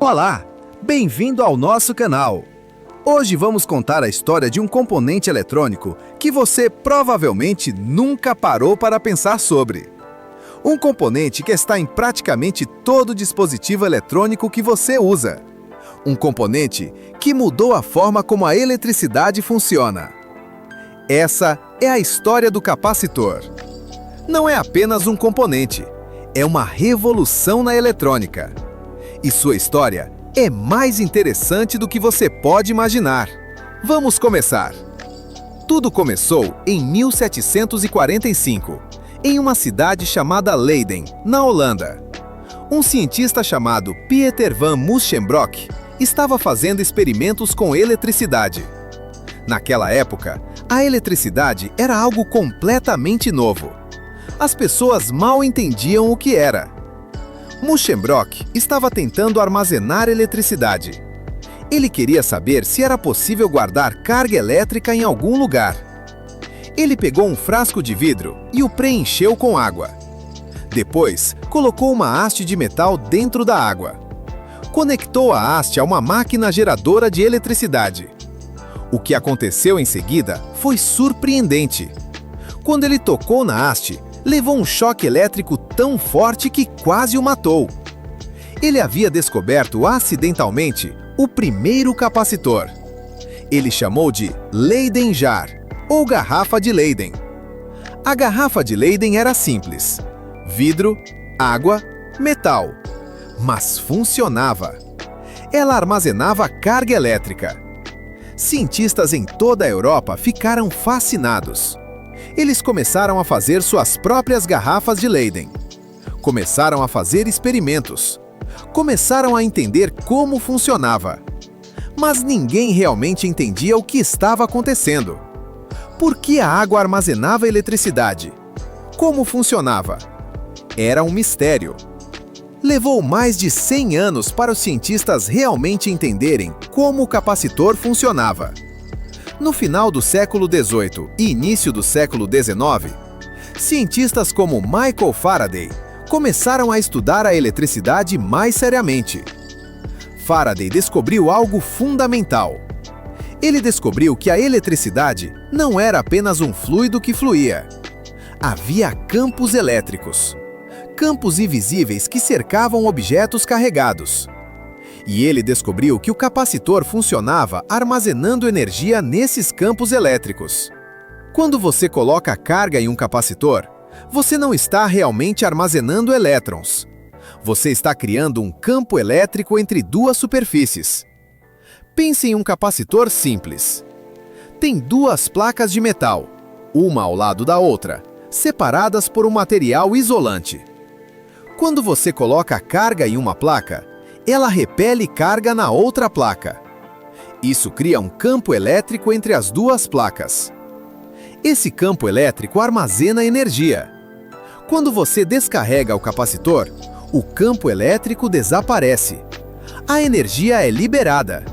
Olá, bem-vindo ao nosso canal. Hoje vamos contar a história de um componente eletrônico que você provavelmente nunca parou para pensar sobre. Um componente que está em praticamente todo dispositivo eletrônico que você usa. Um componente que mudou a forma como a eletricidade funciona. Essa é a história do capacitor. Não é apenas um componente, é uma revolução na eletrônica. E sua história é mais interessante do que você pode imaginar. Vamos começar! Tudo começou em 1745, em uma cidade chamada Leiden, na Holanda. Um cientista chamado Pieter van Musschenbroek estava fazendo experimentos com eletricidade. Naquela época, a eletricidade era algo completamente novo. As pessoas mal entendiam o que era. Musschenbroek estava tentando armazenar eletricidade. Ele queria saber se era possível guardar carga elétrica em algum lugar. Ele pegou um frasco de vidro e o preencheu com água. Depois, colocou uma haste de metal dentro da água. Conectou a haste a uma máquina geradora de eletricidade. O que aconteceu em seguida foi surpreendente. Quando ele tocou na haste, levou um choque elétrico tão forte que quase o matou. Ele havia descoberto acidentalmente o primeiro capacitor. Ele chamou de Leyden Jar, ou garrafa de Leyden. A garrafa de Leyden era simples: vidro, água, metal. Mas funcionava. Ela armazenava carga elétrica. Cientistas em toda a Europa ficaram fascinados. Eles começaram a fazer suas próprias garrafas de Leyden. Começaram a fazer experimentos. Começaram a entender como funcionava. Mas ninguém realmente entendia o que estava acontecendo. Por que a água armazenava eletricidade? Como funcionava? Era um mistério. Levou mais de 100 anos para os cientistas realmente entenderem como o capacitor funcionava. No final do século XVIII e início do século XIX, cientistas como Michael Faraday começaram a estudar a eletricidade mais seriamente. Faraday descobriu algo fundamental. Ele descobriu que a eletricidade não era apenas um fluido que fluía. Havia campos elétricos. Campos invisíveis que cercavam objetos carregados. E ele descobriu que o capacitor funcionava armazenando energia nesses campos elétricos. Quando você coloca carga em um capacitor, você não está realmente armazenando elétrons. Você está criando um campo elétrico entre duas superfícies. Pense em um capacitor simples. Tem duas placas de metal, uma ao lado da outra, separadas por um material isolante. Quando você coloca carga em uma placa, ela repele carga na outra placa. Isso cria um campo elétrico entre as duas placas. Esse campo elétrico armazena energia. Quando você descarrega o capacitor, o campo elétrico desaparece. A energia é liberada.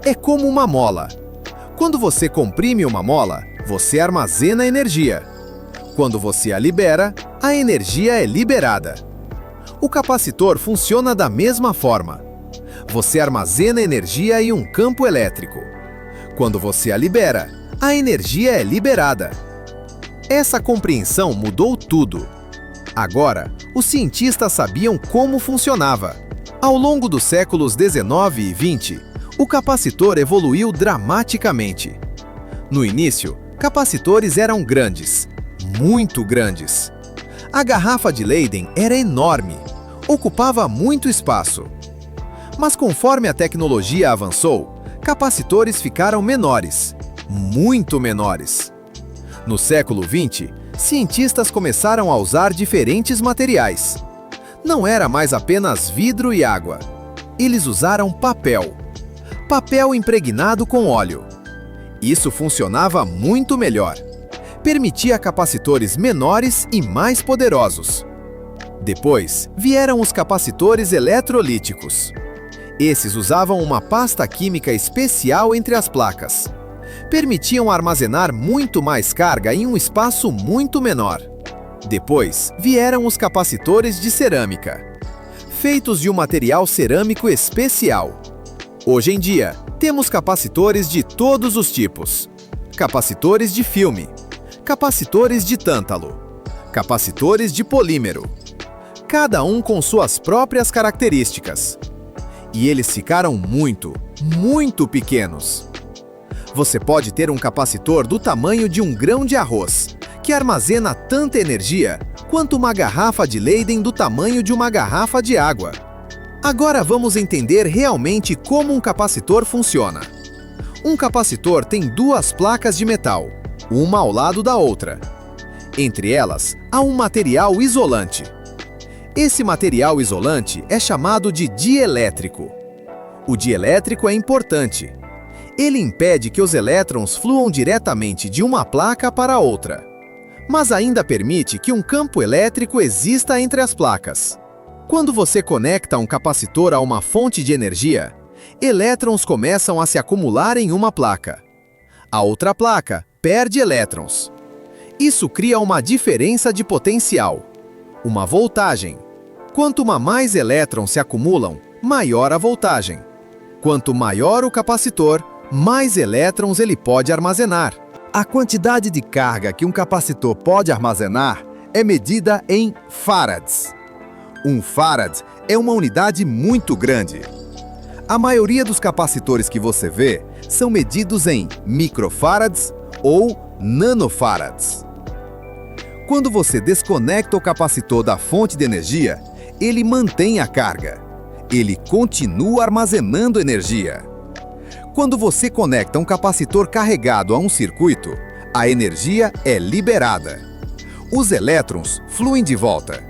É como uma mola. Quando você comprime uma mola, você armazena energia. Quando você a libera, a energia é liberada. O capacitor funciona da mesma forma. Você armazena energia em um campo elétrico. Quando você a libera, a energia é liberada. Essa compreensão mudou tudo. Agora, os cientistas sabiam como funcionava. Ao longo dos séculos XIX e XX, o capacitor evoluiu dramaticamente. No início, capacitores eram grandes, muito grandes. A garrafa de Leyden era enorme, ocupava muito espaço. Mas conforme a tecnologia avançou, capacitores ficaram menores, muito menores. No século XX, cientistas começaram a usar diferentes materiais. Não era mais apenas vidro e água. Eles usaram papel. Papel impregnado com óleo. Isso funcionava muito melhor. Permitia capacitores menores e mais poderosos. Depois, vieram os capacitores eletrolíticos. Esses usavam uma pasta química especial entre as placas. Permitiam armazenar muito mais carga em um espaço muito menor. Depois, vieram os capacitores de cerâmica. feitos de um material cerâmico especial. Hoje em dia, temos capacitores de todos os tipos: capacitores de filme, capacitores de tântalo, capacitores de polímero, cada um com suas próprias características. E eles ficaram muito pequenos. Você pode ter um capacitor do tamanho de um grão de arroz, que armazena tanta energia quanto uma garrafa de Leyden do tamanho de uma garrafa de água. Agora vamos entender realmente como um capacitor funciona. Um capacitor tem duas placas de metal, uma ao lado da outra. Entre elas, há um material isolante. Esse material isolante é chamado de dielétrico. O dielétrico é importante. Ele impede que os elétrons fluam diretamente de uma placa para outra, mas ainda permite que um campo elétrico exista entre as placas. Quando você conecta um capacitor a uma fonte de energia, elétrons começam a se acumular em uma placa. A outra placa perde elétrons. Isso cria uma diferença de potencial, uma voltagem. Quanto mais elétrons se acumulam, maior a voltagem. Quanto maior o capacitor, mais elétrons ele pode armazenar. A quantidade de carga que um capacitor pode armazenar é medida em farads. Um farad é uma unidade muito grande. A maioria dos capacitores que você vê são medidos em microfarads ou nanofarads. Quando você desconecta o capacitor da fonte de energia, ele mantém a carga. Ele continua armazenando energia. Quando você conecta um capacitor carregado a um circuito, a energia é liberada. Os elétrons fluem de volta.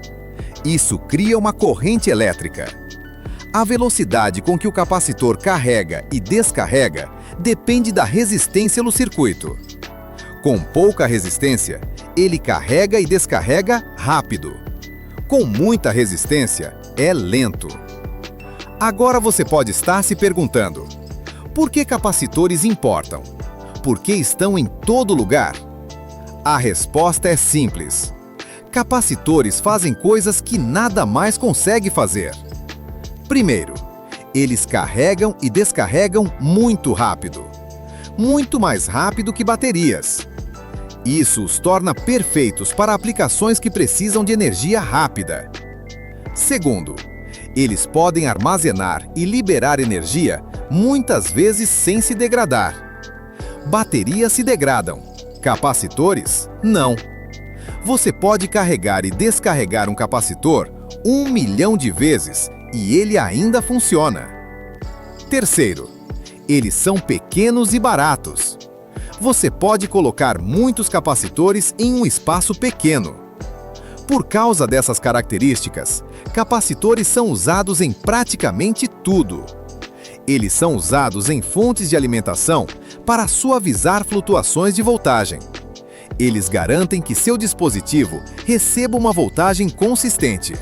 Isso cria uma corrente elétrica. A velocidade com que o capacitor carrega e descarrega depende da resistência no circuito. Com pouca resistência, ele carrega e descarrega rápido. Com muita resistência, é lento. Agora você pode estar se perguntando: por que capacitores importam? Por que estão em todo lugar? A resposta é simples. Capacitores fazem coisas que nada mais consegue fazer. Primeiro, eles carregam e descarregam muito rápido. Muito mais rápido que baterias. Isso os torna perfeitos para aplicações que precisam de energia rápida. Segundo, eles podem armazenar e liberar energia muitas vezes sem se degradar. Baterias se degradam, capacitores não. Você pode carregar e descarregar um capacitor 1 milhão de vezes e ele ainda funciona. Terceiro, eles são pequenos e baratos. Você pode colocar muitos capacitores em um espaço pequeno. Por causa dessas características, capacitores são usados em praticamente tudo. Eles são usados em fontes de alimentação para suavizar flutuações de voltagem. Eles garantem que seu dispositivo receba uma voltagem consistente.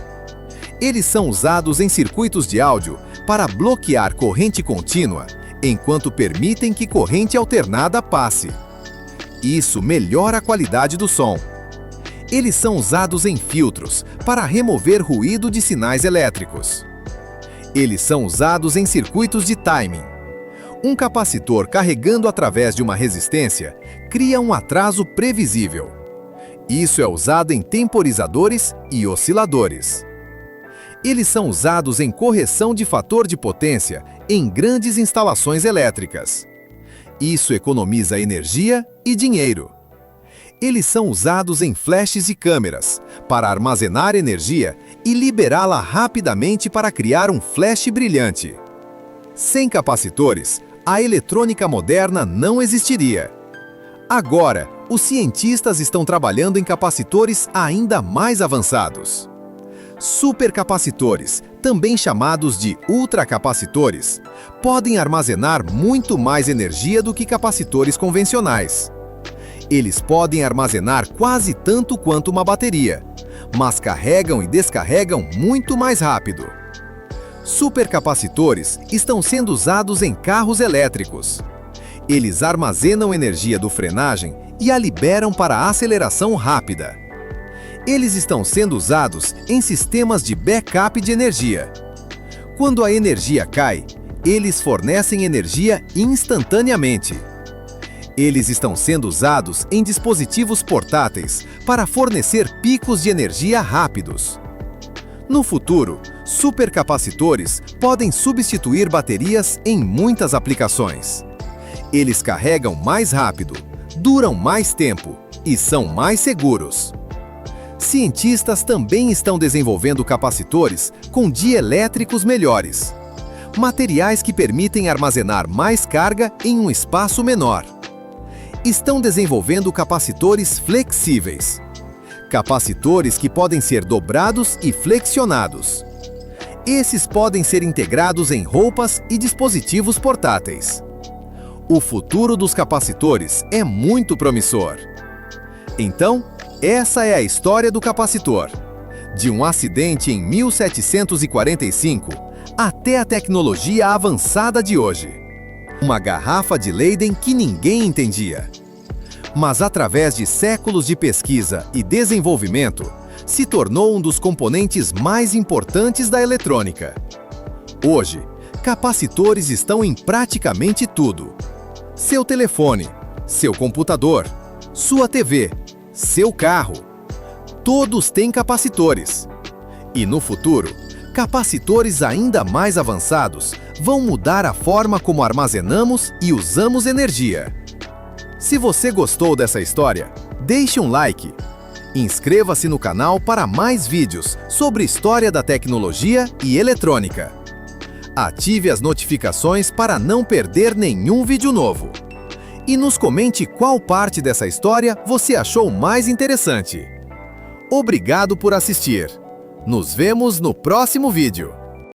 Eles são usados em circuitos de áudio para bloquear corrente contínua, enquanto permitem que corrente alternada passe. Isso melhora a qualidade do som. Eles são usados em filtros para remover ruído de sinais elétricos. Eles são usados em circuitos de timing. Um capacitor carregando através de uma resistência cria um atraso previsível. Isso é usado em temporizadores e osciladores. Eles são usados em correção de fator de potência em grandes instalações elétricas. Isso economiza energia e dinheiro. Eles são usados em flashes e câmeras para armazenar energia e liberá-la rapidamente para criar um flash brilhante. Sem capacitores, a eletrônica moderna não existiria. Agora, os cientistas estão trabalhando em capacitores ainda mais avançados. Supercapacitores, também chamados de ultracapacitores, podem armazenar muito mais energia do que capacitores convencionais. Eles podem armazenar quase tanto quanto uma bateria, mas carregam e descarregam muito mais rápido. Supercapacitores estão sendo usados em carros elétricos. Eles armazenam energia do frenagem e a liberam para a aceleração rápida. Eles estão sendo usados em sistemas de backup de energia. Quando a energia cai, eles fornecem energia instantaneamente. Eles estão sendo usados em dispositivos portáteis para fornecer picos de energia rápidos. No futuro, supercapacitores podem substituir baterias em muitas aplicações. Eles carregam mais rápido, duram mais tempo e são mais seguros. Cientistas também estão desenvolvendo capacitores com dielétricos melhores, materiais que permitem armazenar mais carga em um espaço menor. Estão desenvolvendo capacitores flexíveis, capacitores que podem ser dobrados e flexionados. Esses podem ser integrados em roupas e dispositivos portáteis. O futuro dos capacitores é muito promissor. Então, essa é a história do capacitor. De um acidente em 1745 até a tecnologia avançada de hoje. Uma garrafa de Leyden que ninguém entendia. Mas através de séculos de pesquisa e desenvolvimento, se tornou um dos componentes mais importantes da eletrônica. Hoje, capacitores estão em praticamente tudo. Seu telefone, seu computador, sua TV, seu carro. Todos têm capacitores. E no futuro, capacitores ainda mais avançados vão mudar a forma como armazenamos e usamos energia. Se você gostou dessa história, deixe um like. Inscreva-se no canal para mais vídeos sobre história da tecnologia e eletrônica. Ative as notificações para não perder nenhum vídeo novo. E nos comente qual parte dessa história você achou mais interessante. Obrigado por assistir. Nos vemos no próximo vídeo.